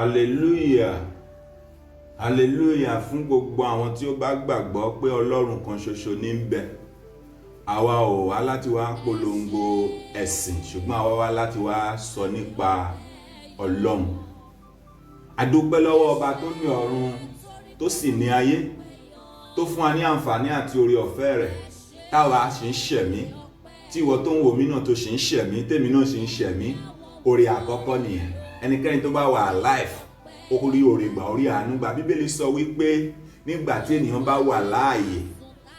hallelujah hallelujah fún gbogbo àwọn tí ó bá gbàgbọ́ pé Ọlọ́run kan ṣoṣo ní ń bẹ. Àwa ò wá láti wá polongo ẹ̀sìn, ṣùgbọ́n àwa wá láti wá sọ nípa Ọlọ́run. A dúpẹ́ lọ́wọ́ ọba tó ní ọ̀run tó sì ní ayé, tó fún wa ní àǹfààní àti oore ọ̀fẹ́ rẹ̀ táwa sì ń ṣẹ̀mí, tí ìwọ tó ń wò mí náà tó sì ń ṣẹ̀mí, tèmi náà sì ń ṣẹ̀mí. Oore àkọ́kọ́ nìyẹn. Ẹnikẹ́ni tó bá wà alive, ó rí oore gbà, ó rí àánú gbà. Bíbélì sọ wípé nígbà tí ènìyàn bá wà láàyè,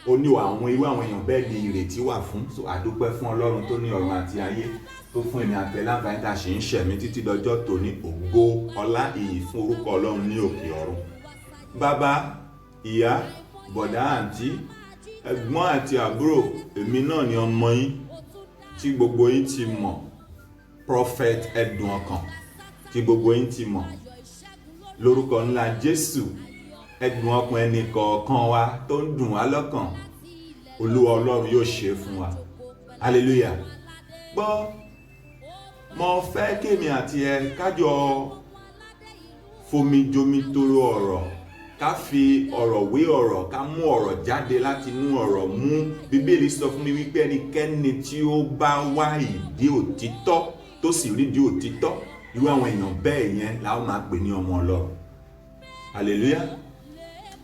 ó ní àwọn irú àwọn èèyàn bẹ́ẹ̀ ni ìrètí wà fún. So a dúpẹ́ fún Ọlọ́run tó ní ọ̀run àti ayé, tó fún èmi àti láǹfààní tá a ṣe ń ṣẹ̀mí títí dọjọ́ tòní. Ògo ọlá ìyìn fún orúkọ Ọlọ́run ní òkè ọ̀run. Bàbá, ìyá, bọ̀dá, àǹtí, ẹ̀gbọ́n àti àbúrò, èmi náà ni ọmọ yín tí gbogbo yín ti mọ̀, Prophet Ẹ̀dùn Ọkàn, tí gbogbo yín ti mọ̀ lórúkọ ńlá Jésù. Ẹ̀dùn ọkàn ẹnì kọ̀ọ̀kan wa tó ń dùn wá lọ́kàn, Olúwa Ọlọ́run yóò ṣe fún wa. Hallelujah. Gbọ́, mo fẹ́ kémi àti ẹ kájọ fomijomi toro ọ̀rọ̀, ká fi ọ̀rọ̀ wé ọ̀rọ̀, ká mú ọ̀rọ̀ jáde láti inú ọ̀rọ̀ mú. Bíbélì sọ fún mi wípé ẹnikẹ́ni tí ó bá wá ìdí òtítọ́ tó sì rí ìdí òtítọ́, irú àwọn èèyàn bẹ́ẹ̀ yẹn la ó máa pè ní ọmọ Ọlọ́run. Hallelujah.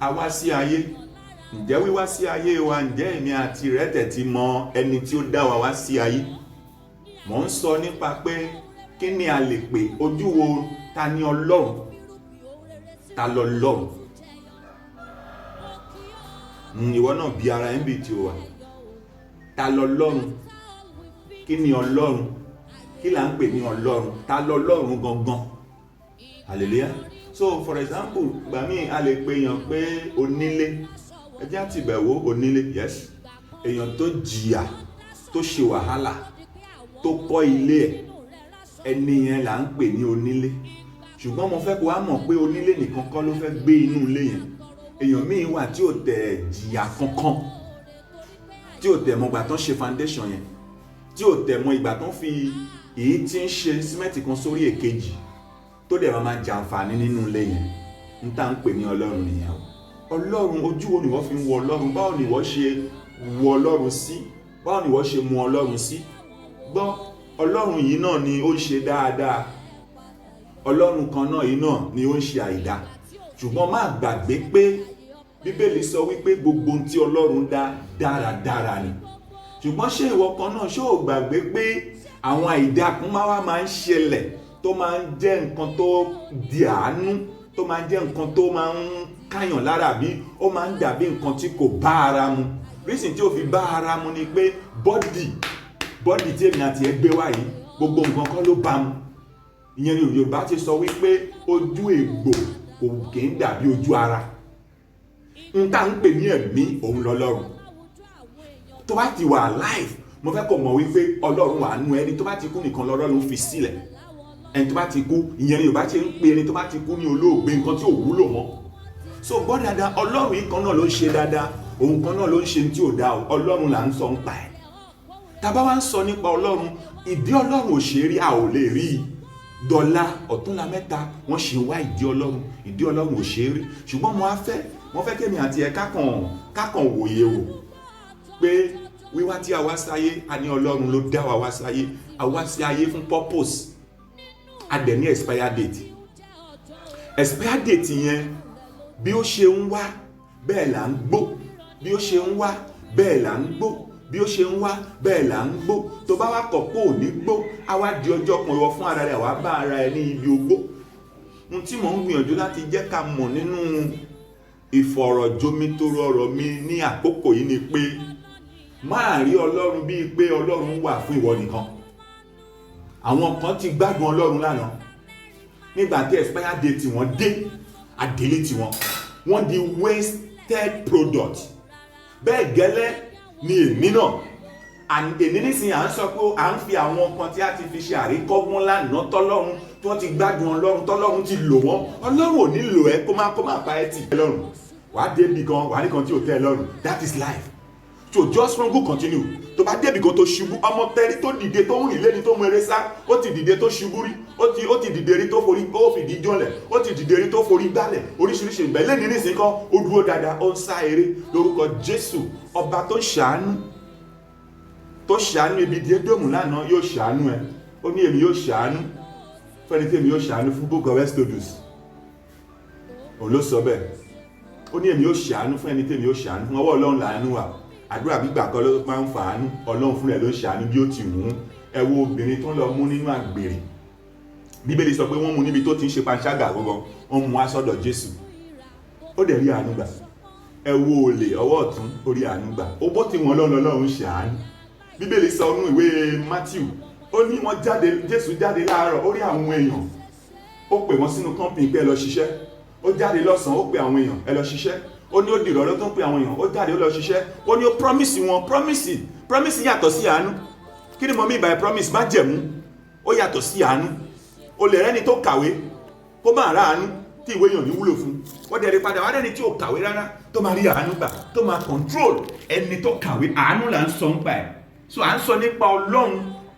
A wá sí ayé. Ǹjẹ́ wíwá sí ayé wa, ǹjẹ́ èmi àti rẹ̀ tẹ̀tí mọ ẹni tí ó dá wa wá sí ayé? Mò ń sọ nípa pé kí ni a lè pè, ojú wo, ta ni Ọlọ́run? Ta lọlọ́run? Ìwọ náà bí ara ẹ̀ ń bì tí ó wà. Ta lọlọ́run? Kí ni Ọlọ́run? Kí là ń pè ní Ọlọ́run? Ta lọlọ́run gangan? Hallelujah. So for example, gbà mí a lè pe èèyàn pé onílé. Ẹ jẹ́ àti ìbẹ̀wò onílé, yes. Èèyàn tó jìyà, tó ṣe wàhálà, tó kọ́ ilé ẹ̀, ẹni yẹn là ń pè ní onílé. Ṣùgbọ́n mo fẹ́ kó wá mọ̀ pé onílé nìkan kọ́ ló fẹ́ gbé inú ilé yẹn. Èèyàn míì wà tí ò tẹ̀ jìyà kankan, tí ò tẹ̀ mọ ìgbà tán ṣe foundation yẹn, tí ò tẹ̀ mọ ìgbà tán fi èyí tí ń ṣe símẹ́ǹtì kan sórí èkejì, tó dẹ̀ máa jàǹfààní nínú ilé yẹn. N tá ń pè ní Ọlọ́run nìyẹn o. Ọlọ́run, ojú wo ni wọ́n fi ń wo Ọlọ́run? Báwo ni wọ́n ṣe wo Ọlọ́run sí? Báwo ni wọ́n ṣe mú Ọlọ́run sí? Gbọ́, Ọlọ́run yìí náà ni ó ń ṣe dáadáa. Ọlọ́run kan náà yìí náà ni ó ń ṣe àìdá. Ṣùgbọ́n má gbàgbé pé Bíbélì sọ wípé gbogbo ohun tí Ọlọ́run dá dáradára ni. Ṣùgbọ́n ṣé ìwọ kan náà ṣó o gbàgbé pé àwọn àìdá kan máa ń ṣẹlẹ̀ tó máa ń jẹ́ nǹkan tó di àánú, tó máa ń jẹ́ nǹkan tó máa ń káyàn lára, bí ó máa ń dàbí nǹkan tí kò bá ara mu. Reason tí ó fi bá ara mu ni pé bọ́dì tí èmi àti ẹ gbé wá yìí, gbogbo nǹkan kọ́ ló bá mu. Ìyẹn ni Yorùbá ti sọ wípé ojú egbò kò kì í dàbí ojú ara. N tá ń pè ní ẹ̀mí, òun lọ́lọ́run. Tó bá ti wà alive, mo fẹ́ kó mọ̀ wípé Ọlọ́run wà nú ẹni tó bá ti kú nìkan lọ́lọ́run fi sílẹ̀. Ẹni tó bá ti kú, ìyẹn ni Yorùbá ṣe ń pe ẹni tó bá ti kú ní olóògbé, nǹkan tí ò wúlò mọ́. So gbọ́ dáadáa, Ọlọ́run yìí kan náà ló ń ṣe dáadáa, òun kan náà ló ń ṣe tí ò dáa o. Ọlọ́run là ń sọ nípa ẹ̀. Tá bá wá ń sọ nípa Ọlọ́run, ìdí Ọlọ́run ò ṣe rí, a ò lè rí i. Dọ̀la ọ̀túnla mẹ́ta wọ́n ṣe wá ìdí Ọlọ́run ò ṣe rí. Ṣùgbọ́n mo fẹ́ kémi àti ẹ kákan wòye wò pé wíwá tí a wá sáyé, a ní Ọlọ́run ló dá wa wá sáyé. A wá sí ayé fún purpose. A dẹ̀ ní expire date. Expire date yẹn, bí ó ṣe ń wá bẹ́ẹ̀ là ń gbó, bí ó ṣe ń wá bẹ́ẹ̀ là ń gbó, bí ó ṣe ń wá bẹ́ẹ̀ là ń gbó. Tó bá wá kọ̀ pé ò ní gbó, á wá di ọjọ́ kan ìwọ fún ara rẹ̀ wá bá ara ẹ ní ibi ogbó. Ohun tí mò ń gbìyànjú láti jẹ́ ká mọ̀ nínú ìfọ̀rọ̀jomitoro ọ̀rọ̀ mi ní àkókò yìí ni pé má rí Ọlọ́run bíi pé Ọlọ́run wà fún ìwọ nìkan. Àwọn kan ti gbádùn Ọlọ́run lánàá. Nígbà tí expire date wọn dé, àdélé tí wọ́n di wasted product. Bẹ́ẹ̀ gẹ́lẹ́ ni èmi náà. Èmi nísìnyí à ń sọ pé à ń fi àwọn kan tí a ti fi ṣe àríkọ́gbọ́n lánàá tọ́lọ́run tí wọ́n ti gbádùn Ọlọ́run, tọ́lọ́run ti lò wọ́n. Ọlọ́run ò ní lò ẹ́ kó má pa ẹ́ tì. Wàá débi kan, wàá ní kan tí ò tẹ́ ẹ lọ́rùn. That is life. So just from go continue. Tó bá débì kan tó ṣubú, ọmọ tẹ́rí tó dìde tó ń rìn lẹ́ni tó mú eré sá, ó ti dìde tó ṣubú rí, ó ti dìde rí tó forí ó fìdí jọlẹ̀, ó ti dìde rí tó forí gbálẹ̀, oríṣiríṣi ìgbà lẹ́ni nísìnyí kan ó dúró dáadáa, ó ń sá eré lórúkọ Jésù. Ọba tó ṣàánú ibi díẹ̀ dòmù lánàá yóò ṣàánú ẹ. Ó ní èmi yóò ṣàánú fún ẹni tí èmi yóò ṣàánú fún. Book of Exodus òun ló sọ bẹ́ẹ̀. Ó ní èmi yóò ṣàánú fún ẹni tí èmi yóò ṣàánú fún. Ọwọ́ Ọlọ́run làánú wà. Àdúrà gbígbà kan ló máa ń fàánú. Ọlọ́run fúnra ẹ̀ ló ń ṣàánú bí ó ti wù ú. Ẹ wo obìnrin tó ń lọ mú nínú àgbèrè. Bíbélì sọ pé wọ́n mú níbi tó ti ń ṣe panṣágà gbogbo, wọ́n mú wá sọ́dọ̀ Jésù. Ó dẹ̀ rí àánú gbà. Ẹ wo olè ọwọ́ ọ̀tún, ó rí àánú gbà. Ó bó ti wọn lọ́run ṣàánú. Bíbélì sọ nínú ìwé Matthew, ó ní wọ́n jáde, Jésù jáde láàárọ̀, ó rí àwọn èèyàn, ó pè wọ́n sínú company pé ẹ lọ ṣiṣẹ́. Ó jáde lọ́sàn-án, ó pè àwọn èèyàn ẹ lọ ṣiṣẹ́. Ó ní ó dìrọ̀ ló tó ń pè àwọn èèyàn, ó jáde ó lọ ṣiṣẹ́. Ó ní ó promise wọn, promise yàtọ̀ sí àánú. Kí ni mo mean by promise? Májẹ̀mú. Ó yàtọ̀ sí àánú. O lè rẹ́ni tó kàwé kó máa rá àánú tí ìwé yàn ní wúlò fún. Ó dẹ̀ rí padà wá rẹ́ni tí ò kàwé rárá tó máa rí àánú gbà, tó máa control ẹni tó kàwé. Àánú là ń sọ nípa ẹ̀. So à ń sọ nípa Ọlọ́run,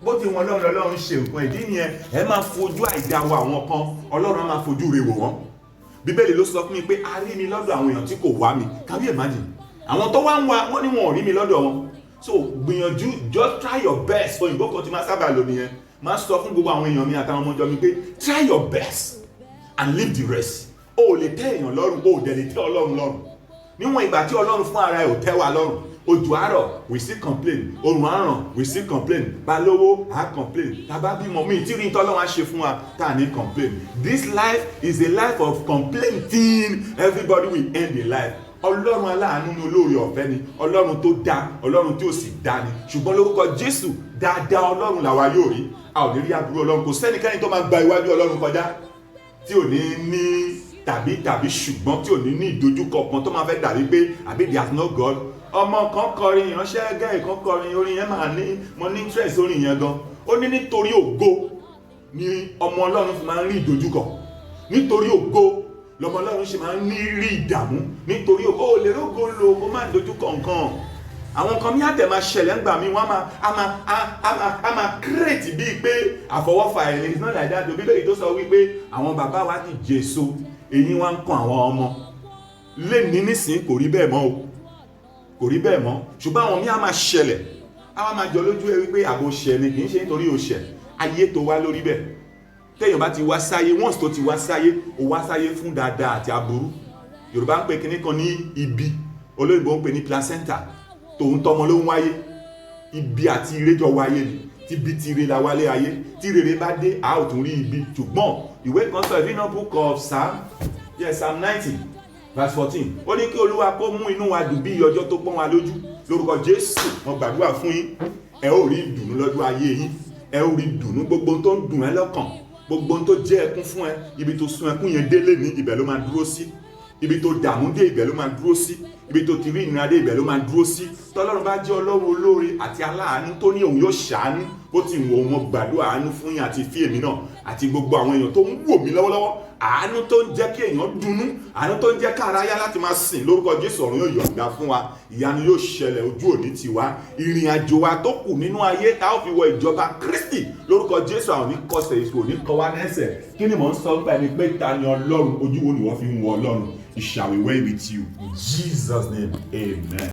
bó ti wọn Ọlọ́run ṣe nǹkan. Ìdí nìyẹn ẹ máa fojú àìdá wo àwọn kan, Ọlọ́run á máa fojú rẹ̀ wò wọ́n. Bíbélì ló sọ fún mi pé a rí mi lọ́dọ̀ àwọn èèyàn tí kò wá mi. Can you imagine? Àwọn tó wá ń wá wọ́n ní wọn ò rí mi lọ́dọ̀ wọn. So gbìyànjú, just try your best. Òyìnbó kan ti máa sábà lò nìyẹn. Máa sọ fún gbogbo àwọn èèyàn mi àtàwọn ọmọ ìjọ mi pé try your best and leave the rest. O ò lè tẹ́ èèyàn lọ́rùn, o ò dẹ̀ lè tẹ́ Ọlọ́run lọ́rùn. Níwọ̀n ìgbà tí Ọlọ́run fún ara ẹ̀ ò tẹ́ wa lọ́rùn. Òjò àárọ̀ we still complain, òrùn àràn we still complain, balówó á complain, tàbá bímọ mi tí rí tọ́lọ́run á ṣe fún wa tá à ní complain. This life is a life of complaining. Everybody will end a life. Ọlọ́run aláàánú ni, olóore ọ̀fẹ́ ni, Ọlọ́run tó dá, Ọlọ́run tí ò sì dá ni. Ṣùgbọ́n lórúkọ Jésù dáadáa Ọlọ́run làwa yóò rí. A ò ní rí aburú Ọlọ́run. Kò sẹ́nikẹ́ni tó máa gba iwájú Ọlọ́run kọjá tí ò ní tàbí ṣùgbọ́n, tí ò ní ìdojúkọ kan tó máa fẹ́ dàbí pé àbí there is no God. Ọmọ kan kọrin, ìránṣẹ́ gẹ́gẹ́ kan kọrin, orin yẹn máa ní mo ní interest orin yẹn gan. Ó ní nítorí ògo ni ọmọ Ọlọ́run fi máa ń rí ìdojúkọ. Nítorí ògo lọmọ Ọlọ́run ṣe máa ń rí ìdààmú. Nítorí ògo ò lè rógo lo kó má dojúkọ nǹkan. Àwọn kan ní àtẹ̀ máa ṣẹlẹ̀ ńgbà mi, wọ́n á máa create bíi pé àfọwọ́fà ẹ̀. It's not like that. Bíbélì tó sọ wípé àwọn bàbá wa ti jèso, èyí wá ń kan àwọn ọmọ. Lè ní nísìnyí kò rí bẹ́ẹ̀ mọ́ o. Kò rí bẹ́ẹ̀ mọ́. Ṣùgbọ́n àwọn míì á máa ṣẹlẹ̀. Á wá máa jọ lójú ẹ wípé àbò ṣẹ ni, kì í ṣe nítorí òṣẹ. Ayé tó wá lórí bẹ́ẹ̀. Téèyàn bá ti wá sáyé, once tó ti wá sáyé, ó wá sáyé fún dáadáa àti aburú. Yorùbá ń pè kinní kan ní ibi. Olóyìnbó ń pè ní placenta. Tòun tọmọ ló ń wáyé. Ibi àti ire jọ wáyé ni. Tíbi ti ire la wálé ayé. Tí rere bá dé, a ò tún rí ibi. Ṣùgbọ́n ìwé kan sọ ìfínà book of Psalm 90 verse 14. Ó ní kí Olúwa kó mú inú wa dùn bí ọjọ́ tó pọ́n wa lójú. Lórúkọ Jésù, mo gbàdúrà fún yín. Ẹ ó rí ìdùnnú lọ́jọ́ ayé yín. Ẹ ó rí ìdùnnú, gbogbo tó ń dùn ẹ́ lọ́kàn, gbogbo tó jẹ́ ẹkún fún ẹ, ibi tó sún ẹkún yẹn délé ní ibẹ̀ ló máa dúró sí. Ibi tó dààmú dé ibẹ̀ ló máa dúró sí. Ibi tó ti rí ìnira dé ibẹ̀ ló máa dúró sí. Tọ́lọ́run bá jẹ́ Ọlọ́run olóore àti aláàánú tó ní òun yóò ṣàánú, bó ti wò wọn gbàdúrà àánú fún yín àti fí èmi náà àti gbogbo àwọn èèyàn tó ń wò mí lọ́wọ́lọ́wọ́. Àánú tó ń jẹ́ kí èèyàn dunnú, àánú tó ń jẹ́ kára yá láti máa sìn. Lórúkọ Jésù ọ̀run yóò yọ̀ǹda fún wa. Ìyanu yóò ṣẹlẹ̀, ojú òní ti wá. Ìrìn àjò wa tó kù nínú ayé tá ó fi wọ ìjọba Kristi. Lórúkọ Jésù àwọn oníkọsẹ̀ èso òní kọ wá lẹ́sẹ̀. Kí ni mò ń sọ nípa ẹni pé ta ni Ọlọ́run? Ojú wo ni wọ́n fi ń wo Ọlọ́run? It shall be well with you. In Jesus' name, amen.